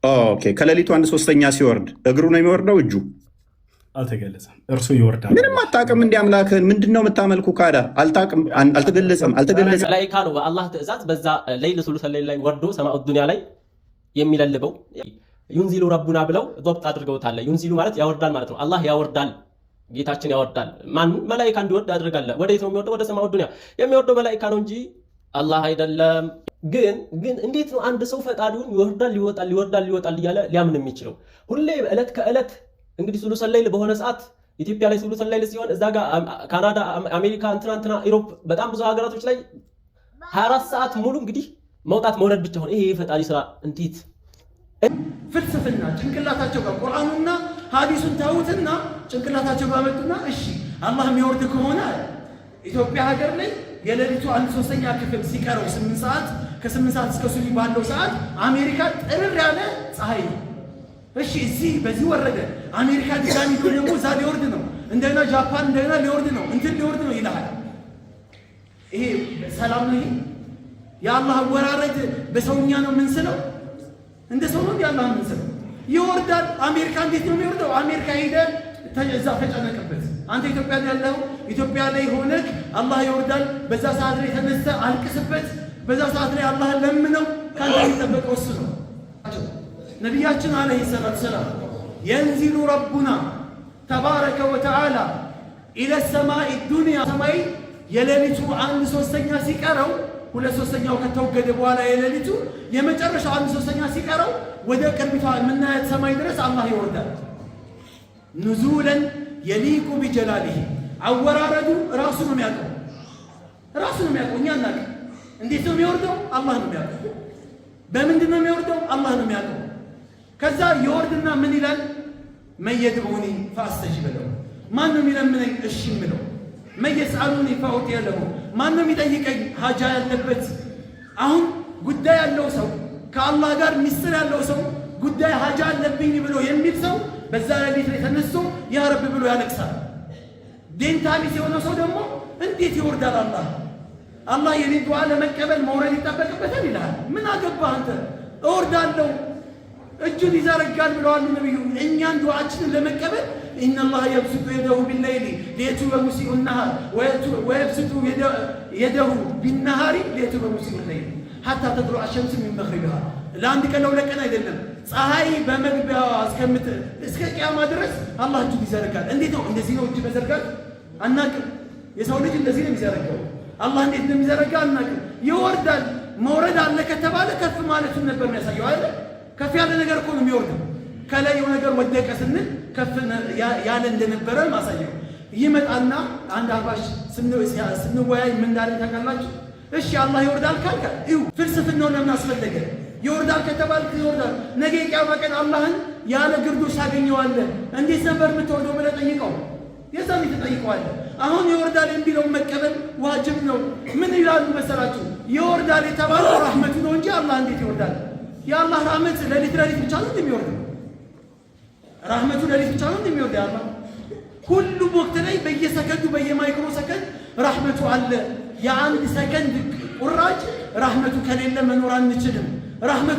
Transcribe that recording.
ኦኬ ከሌሊቱ 1/3 ሲወርድ እግሩ ነው የሚወርደው? እጁ አልተገለጸም። እርሱ ይወርዳል። ምንም አታውቅም። እንዲህ አምላክህን ምንድነው የምታመልኩ? ካዳ አልታውቅም፣ አልተገለጸም። መላኢካ ነው በአላህ ትእዛዝ በዛ ሌሊት ሱሉሰ ሌሊት ላይ ወርዶ ሰማኡ ዱንያ ላይ የሚለልበው። ዩንዚሉ ረቡና ብለው ዶብጥ አድርገውታል። ዩንዚሉ ማለት ያወርዳል ማለት ነው። አላህ ያወርዳል፣ ጌታችን ያወርዳል። ማን መላኢካ እንዲወርድ ያደርጋል። ወዴት ነው የሚወርደው? ወደ ሰማኡ ዱንያ የሚወርደው መላኢካ ነው እንጂ አላህ አይደለም። ግን እንዴት ነው አንድ ሰው ፈጣሪውን ይወርዳል ይወጣል ይወርዳል ይወጣል እያለ ሊያምን የሚችለው? ሁሌ ዕለት ከዕለት እንግዲህ ሱሉሰ ሌሊት በሆነ ሰዓት ኢትዮጵያ ላይ ሱሉሰ ሌሊት ሲሆን እዛ ጋር ካናዳ፣ አሜሪካ፣ እንትና ኢሮፕ በጣም ብዙ ሀገራቶች ላይ 24 ሰዓት ሙሉ እንግዲህ መውጣት መውረድ ብቻ ሆነ። ይሄ የፈጣሪ ስራ እንዴት ፍልስፍና ጭንቅላታቸው ጋር ቁርአኑና ሐዲሱን ታውትና ጭንቅላታቸው ጋር መጡና እሺ አላህ የሚወርድ ከሆነ ኢትዮጵያ ሀገር ላይ የሌሊቱ 1/3 ክፍል ሲቀረው 8 ሰዓት ከ8 ሰዓት እስከ ሱቢ ባለው ሰዓት አሜሪካ ጥርር ያለ ፀሐይ ነው። እሺ እዚህ በዚህ ወረደ። አሜሪካ ድጋሚ ደግሞ እዛ ሊወርድ ነው። እንደገና ጃፓን እንደገና ሊወርድ ነው፣ እንትን ሊወርድ ነው ይላል። ይሄ ሰላም ነው? ይሄ የአላህ አወራረድ በሰውኛ ነው የምንስለው? እንደ ሰው ነው ያላህ የምንስለው? ይወርዳል። አሜሪካ እንዴት ነው የሚወርደው? አሜሪካ ሄደ እዛ ተጨነቅበት። አንተ ኢትዮጵያ ላይ ያለው ኢትዮጵያ ላይ ሆነክ አላህ ይወርዳል። በዛ ሰዓት ላይ ተነስተ አልቅስበት። በዛ ሰዓት ላይ አላህን ለምነው። ካንተ የሚጠበቀው እሱ ነው። ነቢያችን አለይሂ ሰላቱ ሰላም የንዚሉ ረቡና ተባረከ ወተዓላ ኢለ ሰማኢ ዱንያ ሰማይ የሌሊቱ 1/3 ሲቀረው 2/3 ከተወገደ በኋላ የሌሊቱ የመጨረሻው 1/3 ሲቀረው ወደ ቅርቢቷ የምናያት ሰማይ ድረስ አላህ ይወርዳል። ኑዙለን የሊቁ ቢጀላሊህ አወራረዱ ራሱ ነው የሚያውቀው። ራሱ ነው የሚያውቀው። እኛ እናውቅ። እንዴት ነው የሚወርደው? አላህ ነው የሚያውቀው። በምንድን ነው የሚወርደው? አላህ ነው የሚያውቀው። ከዛ የወርድና ምን ይላል? መየድዑኒ ፈአስተጂበ ለሁ። ማን ነው የሚለምነኝ? እሺ የምለው። መየስአሉኒ ፈኡዕጢየ ለሁ። ማን ነው የሚጠይቀኝ? ሀጃ ያለበት። አሁን ጉዳይ ያለው ሰው ከአላህ ጋር ሚስጥር ያለው ሰው ጉዳይ ሀጃ አለብኝ ብሎ የሚል ሰው በዛ ሌሊት ላይ ተነስቶ ያ ረብ ብሎ ያለቅሳል። ዴንታሊስ የሆነ ሰው ደግሞ እንዴት ይወርዳል? አላህ የኔ ዱዓ ለመቀበል መውረድ ይጠበቅበታል ይላል። ምን አገባህ አንተ? እወርዳለሁ እጁን ይዘረጋል ብለዋል ነብዩ። እኛን ዱዓችንን ለመቀበል ኢነላህ የብሱጡ የደሁ ቢለይሊ ሊየቱበ ሙሲኡ ነሃር ወየብሱጡ የደሁ ቢነሃሪ ሊየቱበ ሙሲኡ ለይሊ ሐታ ተጥሉዐ ሸምሱ ሚን መግሪቢሃ። ለአንድ ቀን ለሁለት ቀን አይደለም፣ ፀሐይ በመግቢያዋ እስከ ቂያማ ድረስ አላህ እጁን ይዘረጋል። እንዴት ነው? እንደዚህ ነው እጅ መዘርጋት አናቅም። የሰው ልጅ እንደዚህ ነው የሚዘረጋው። አላህ እንዴት ነው የሚዘረጋ አናቅም። ይወርዳል። መውረድ አለ ከተባለ ከፍ ማለቱን ነበር የሚያሳየው አይደል? ከፍ ያለ ነገር እኮ ነው የሚወርደው። ከላይ የሆነ ነገር ወደቀ ስንል ከፍ ያለ እንደነበረ ማሳየው። ይመጣና አንድ አባሽ ስንወያይ ምን እንዳለ ታውቃላችሁ? እሺ አላህ ይወርዳል ካልካ እዩ፣ ፍልስፍናው ለምን አስፈለገ? ይወርዳል ከተባልክ ይወርዳል። ነገ የቂያማ ቀን አላህን ያለ ግርዶሽ ታገኘዋለህ። እንዴት ነበር የምትወርደው ብለህ ጠይቀው። የዛኔ ትጠይቀዋለህ። አሁን ይወርዳል የሚለውን መቀበል ዋጅብ ነው። ምን ይላሉ መሰላችሁ? ይወርዳል የተባለው ረህመቱ ነው እንጂ አላህ እንዴት ይወርዳል? የአላህ ረህመት ሌሊት ብቻ ነው እንደሚወርደው? ረህመቱ ሌሊት ብቻ ነው እንደሚወርደው? ያላ ሁሉም ወቅት ላይ በየሰከንዱ በየማይክሮ ሰከንድ ረህመቱ አለ። የአንድ ሰከንድ ቁራጭ ረህመቱ ከሌለ መኖር አንችልም። ረህመቱ